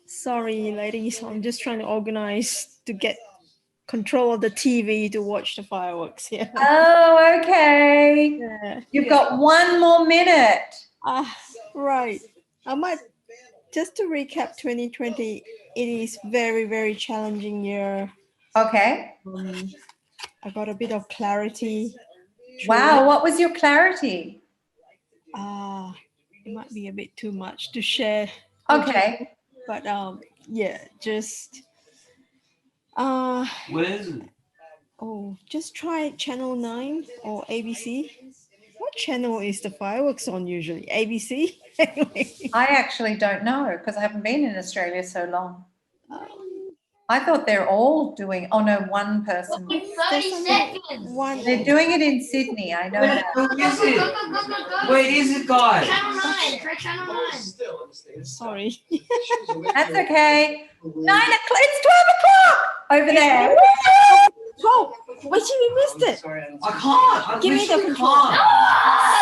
Sorry, ladies. I'm just trying to organize to get control of the TV to watch the fireworks here. Oh, okay. Yeah. You've got 1 more minute. Right. I might just to recap 2020. It is very, very challenging year. Okay. I got a bit of clarity. Wow, what was your clarity? It might be a bit too much to share. Okay. But yeah, just What is it? oh, just try channel 9 or ABC. What channel is the fireworks on usually? ABC? Anyway. I actually don't know because I haven't been in Australia so long. I thought they're all doing, oh no, one person. There's only one. They're doing it in Sydney, I know that. Where is it? Where is it, guys? Channel 9. Try channel 9. Sorry. That's okay. 9 o'clock, it's 12 o'clock over there. 12. Wait till you missed it. I can't. I Give me the literally control. can't.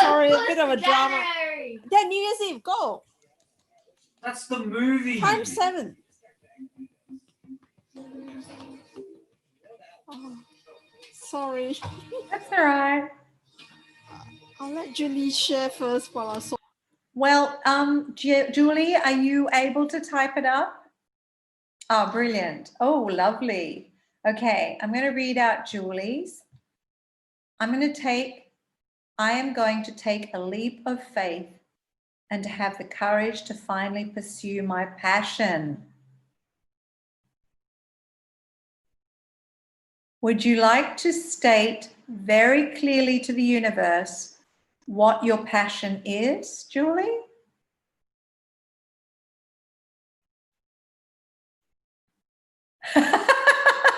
Sorry, a bit of a drama. Yeah, New Year's Eve, go. That's the movie. Time 7. Oh, sorry. That's all right. I'll let Julie share first while I saw. Well, Julie, are you able to type it up? Oh, brilliant. Oh, lovely. Okay, I'm going to read out Julie's. I am going to take a leap of faith and to have the courage to finally pursue my passion. Would you like to state very clearly to the universe what your passion is, Julie?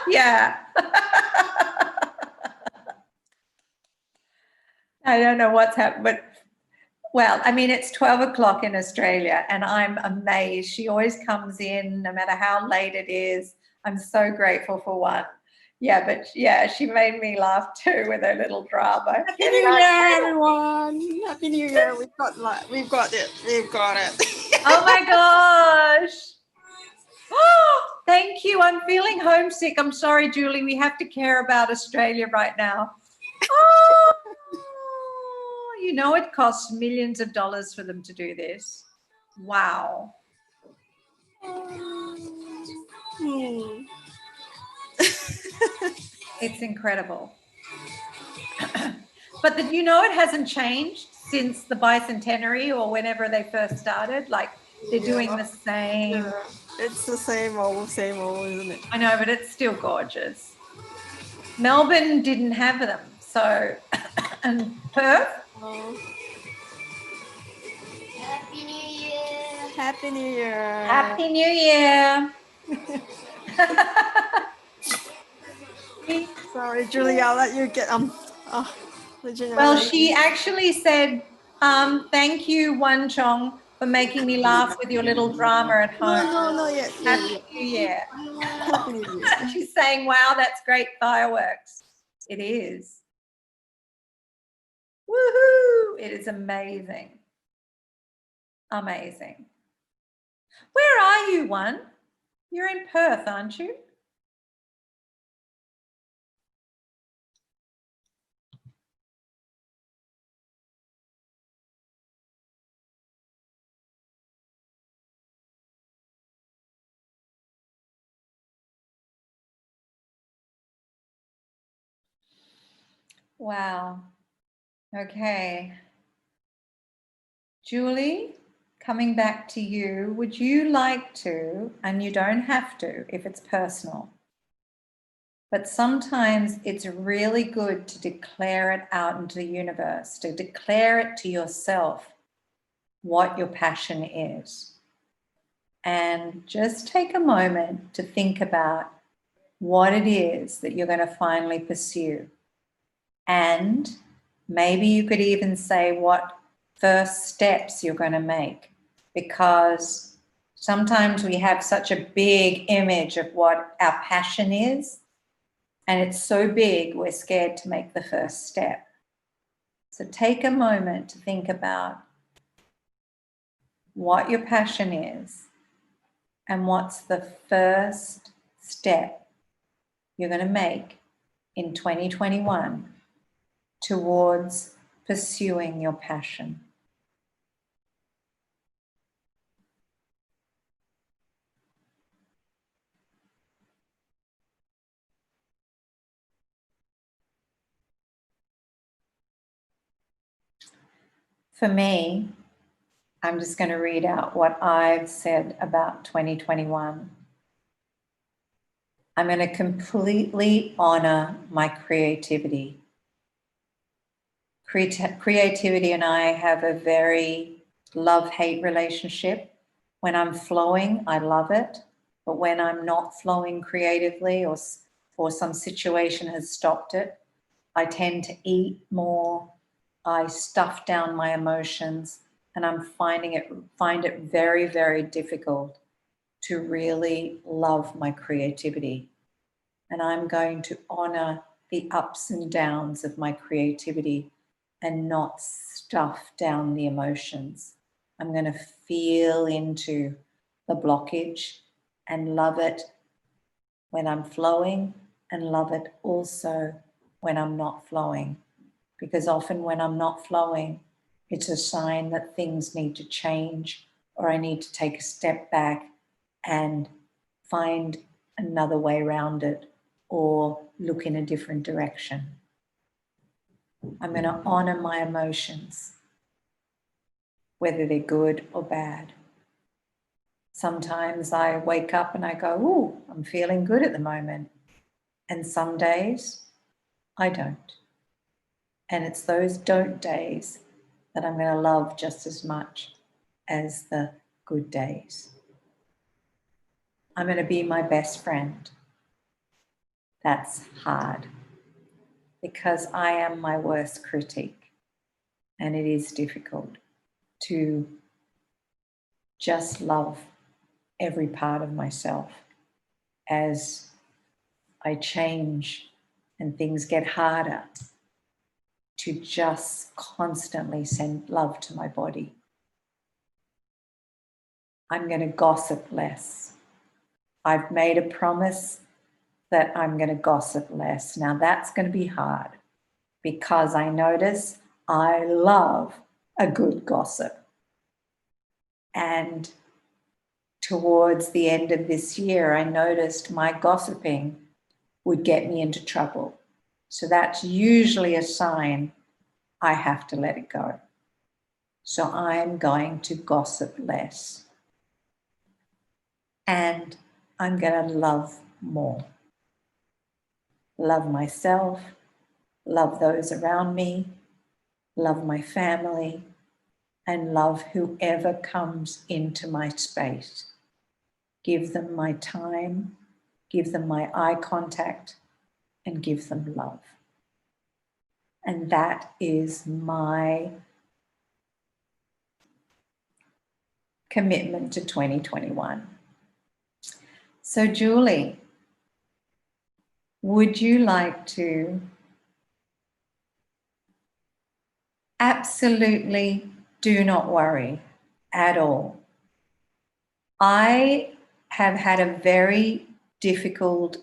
Yeah. I don't know what's happened, but well, I mean, it's 12 o'clock in Australia and I'm amazed. She always comes in no matter how late it is. I'm so grateful for one. Yeah, but yeah, she made me laugh too with her little drama. Happy New Year, everyone! Happy New Year. We've got it. We've got it. Oh my gosh. Oh, thank you. I'm feeling homesick. I'm sorry, Julie. We have to care about Australia right now. Oh, you know, it costs millions of dollars for them to do this. Wow. It's incredible. But you know, it hasn't changed since the bicentenary or whenever they first started. Like they're doing the same. Yeah. It's the same old, isn't it? I know, but it's still gorgeous. Melbourne didn't have them, so and Perth. Oh. Happy New Year. Happy New Year. Happy New Year. Sorry, Julie, I'll let you get Well, she actually said, thank you, Wan Chong, for making me laugh with your little drama at home. No, yet. Happy New Year. Happy New Year. She's saying, wow, that's great fireworks. It is. Woohoo! It is amazing. Amazing. Where are you, One? You're in Perth, aren't you? Wow. Okay. Julie, coming back to you, would you like to, and you don't have to if it's personal, but sometimes it's really good to declare it out into the universe, to declare it to yourself what your passion is. And just take a moment to think about what it is that you're going to finally pursue. And maybe you could even say what first steps you're going to make, because sometimes we have such a big image of what our passion is, and it's so big we're scared to make the first step. So take a moment to think about what your passion is and what's the first step you're going to make in 2021 towards pursuing your passion. For me, I'm just going to read out what I've said about 2021. I'm going to completely honor my creativity. Creativity and I have a very love-hate relationship. When I'm flowing, I love it. But when I'm not flowing creatively or some situation has stopped it, I tend to eat more. I stuff down my emotions, and I find it very, very difficult to really love my creativity. And I'm going to honor the ups and downs of my creativity and not stuff down the emotions. I'm going to feel into the blockage and love it when I'm flowing, and love it also when I'm not flowing. Because often when I'm not flowing, it's a sign that things need to change, or I need to take a step back and find another way around it or look in a different direction. I'm going to honor my emotions, whether they're good or bad. Sometimes I wake up and I go, ooh, I'm feeling good at the moment. And some days I don't. And it's those don't days that I'm going to love just as much as the good days. I'm going to be my best friend. That's hard because I am my worst critic, and it is difficult to just love every part of myself as I change and things get harder, to just constantly send love to my body. I'm going to gossip less. I've made a promise that I'm going to gossip less. Now that's going to be hard because I notice I love a good gossip. And towards the end of this year, I noticed my gossiping would get me into trouble. So that's usually a sign I have to let it go. So I'm going to gossip less. And I'm going to love more. Love myself, love those around me, love my family, and love whoever comes into my space. Give them my time, give them my eye contact, and give them love. And that is my commitment to 2021. So Julie, would you like to absolutely do not worry at all? I have had a very difficult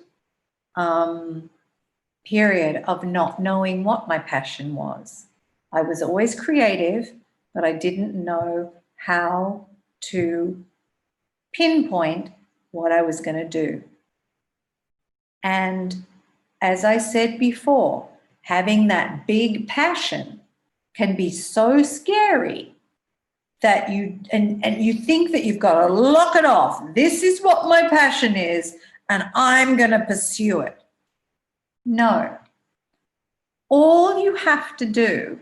period of not knowing what my passion was. I was always creative, but I didn't know how to pinpoint what I was going to do. And as I said before, having that big passion can be so scary that you think that you've got to lock it off. This is what my passion is, and I'm going to pursue it. No. All you have to do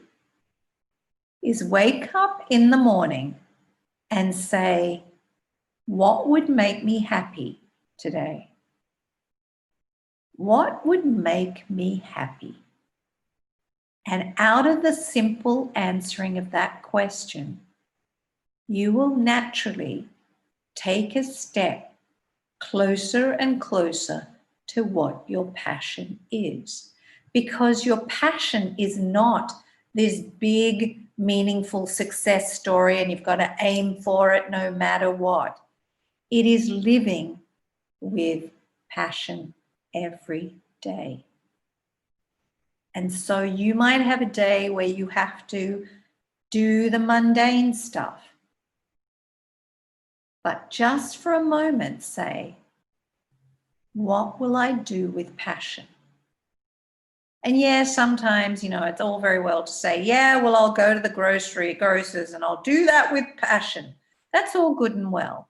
is wake up in the morning and say, what would make me happy today? What would make me happy? And out of the simple answering of that question, you will naturally take a step closer and closer to what your passion is. Because your passion is not this big, meaningful success story and you've got to aim for it no matter what. It is living with passion every day. And so you might have a day where you have to do the mundane stuff. But just for a moment say, what will I do with passion? And yeah, sometimes, it's all very well to say, yeah, well, I'll go to the grocers and I'll do that with passion. That's all good and well.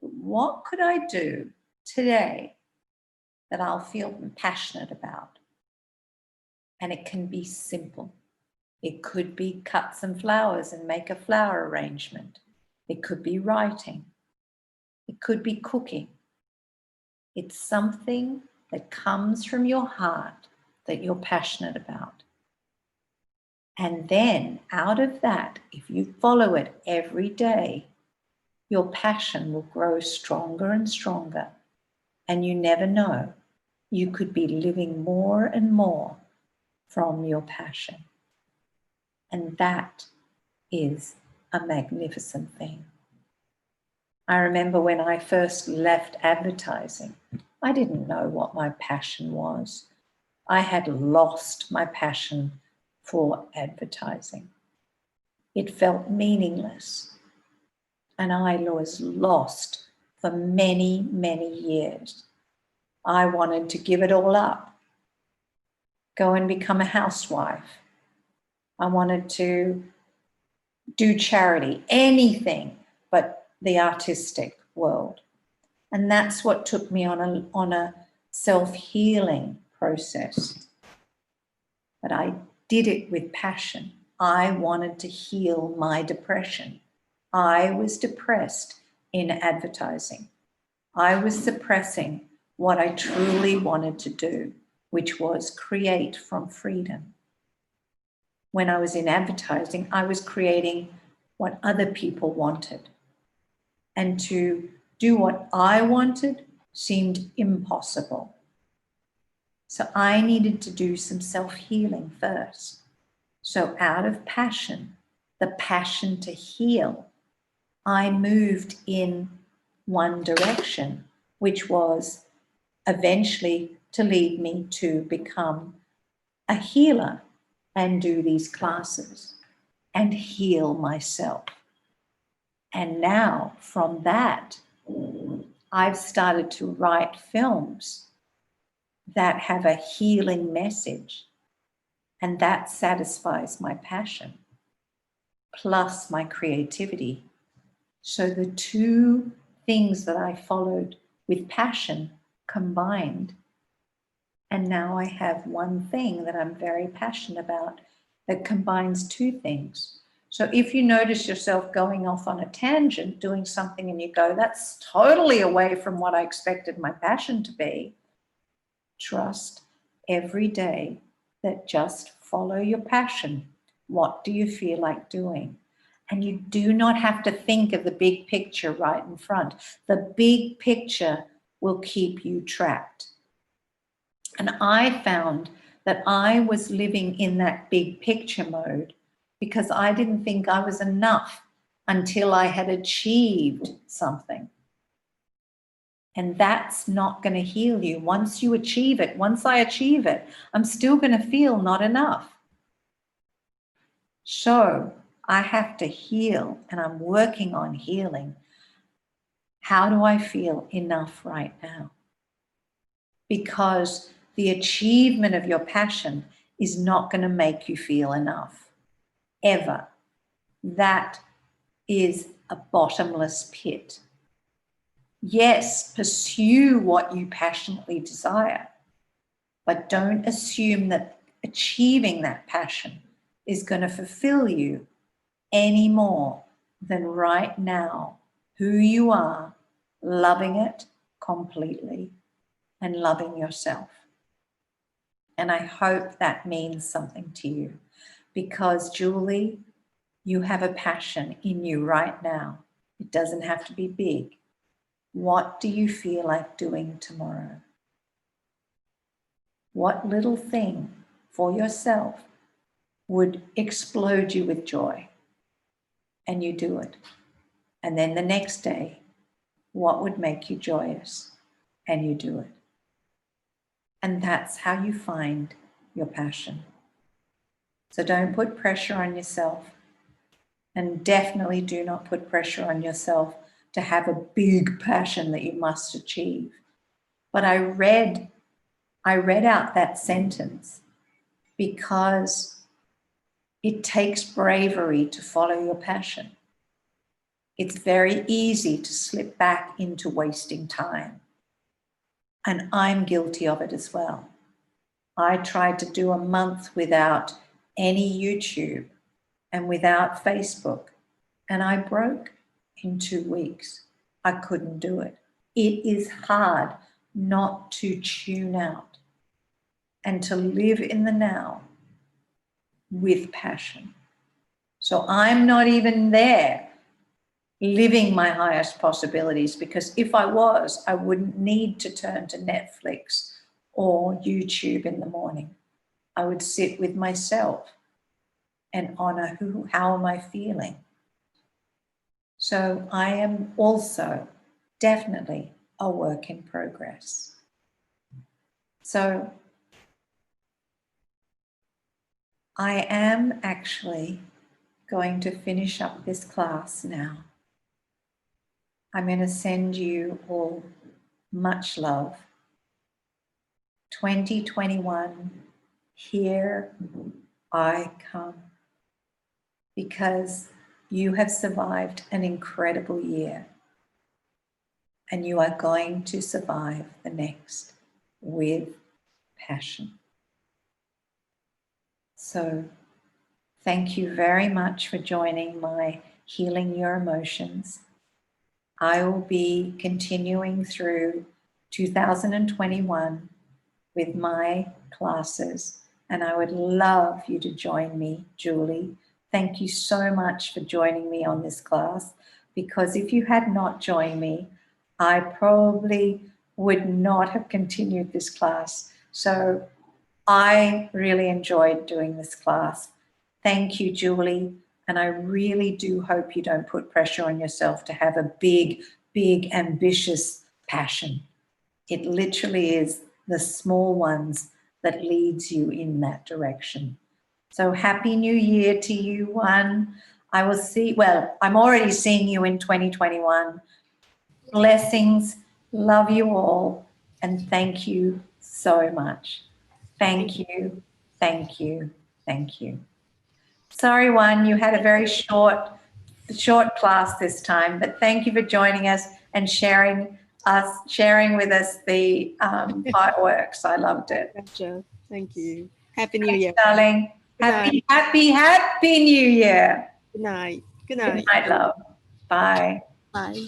But what could I do today that I'll feel passionate about? And it can be simple. It could be cut some flowers and make a flower arrangement. It could be writing. It could be cooking. It's something that comes from your heart that you're passionate about. And then out of that, if you follow it every day, your passion will grow stronger and stronger. And you never know, you could be living more and more from your passion. And that is a magnificent thing. I remember when I first left advertising, I didn't know what my passion was. I had lost my passion for advertising. It felt meaningless. And I was lost for many, many years. I wanted to give it all up, go and become a housewife. I wanted to do charity, anything but the artistic world. And that's what took me on a self-healing process. But I did it with passion. I wanted to heal my depression. I was depressed in advertising. I was suppressing what I truly wanted to do, which was create from freedom. When I was in advertising, I was creating what other people wanted. And to do what I wanted seemed impossible So I needed to do some self-healing first. So out of passion, the passion to heal, I moved in one direction, which was eventually to lead me to become a healer and do these classes and heal myself. And now from that, I've started to write films that have a healing message, and that satisfies my passion, plus my creativity. So the two things that I followed with passion combined, and now I have one thing that I'm very passionate about that combines two things. So if you notice yourself going off on a tangent, doing something, and you go, that's totally away from what I expected my passion to be, trust every day that just follow your passion. What do you feel like doing? And you do not have to think of the big picture right in front. The big picture will keep you trapped. And I found that I was living in that big picture mode because I didn't think I was enough until I had achieved something. And that's not going to heal you. Once you achieve it, once I achieve it, I'm still going to feel not enough. So I have to heal, and I'm working on healing. How do I feel enough right now? Because the achievement of your passion is not going to make you feel enough, ever. That is a bottomless pit. Yes, pursue what you passionately desire, but don't assume that achieving that passion is going to fulfill you any more than right now, who you are, loving it completely and loving yourself. And I hope that means something to you, because Julie, you have a passion in you right now. It doesn't have to be big. What do you feel like doing tomorrow? What little thing for yourself would explode you with joy? And you do it. And then the next day, what would make you joyous? And you do it. And that's how you find your passion. So don't put pressure on yourself, and definitely do not put pressure on yourself to have a big passion that you must achieve. But I read out that sentence because it takes bravery to follow your passion. It's very easy to slip back into wasting time. And I'm guilty of it as well. I tried to do a month without any YouTube and without Facebook, and I broke in 2 weeks. I couldn't do it. It is hard not to tune out and to live in the now with passion. So I'm not even there living my highest possibilities, because if I was, I wouldn't need to turn to Netflix or YouTube in the morning. I would sit with myself and honor how am I feeling. So I am also definitely a work in progress. So I am actually going to finish up this class now. I'm going to send you all much love. 2021, here I come, because you have survived an incredible year, and you are going to survive the next with passion. So thank you very much for joining my Healing Your Emotions. I will be continuing through 2021 with my classes, and I would love you to join me, Julie. Thank you so much for joining me on this class, because if you had not joined me, I probably would not have continued this class. So I really enjoyed doing this class. Thank you, Julie. And I really do hope you don't put pressure on yourself to have a big, big, ambitious passion. It literally is the small ones that leads you in that direction. So happy new year to you, one. I will see, well, I'm already seeing you in 2021. Blessings, love you all, and thank you so much. Thank you, thank you, thank you. Sorry, one, you had a very short class this time, but thank you for joining us and sharing with us the fireworks. I loved it. Gotcha. Thank you. Happy New Thanks, Year. darling. Good night. Happy New Year. Good night. Good Good night. night, love. Bye. Bye.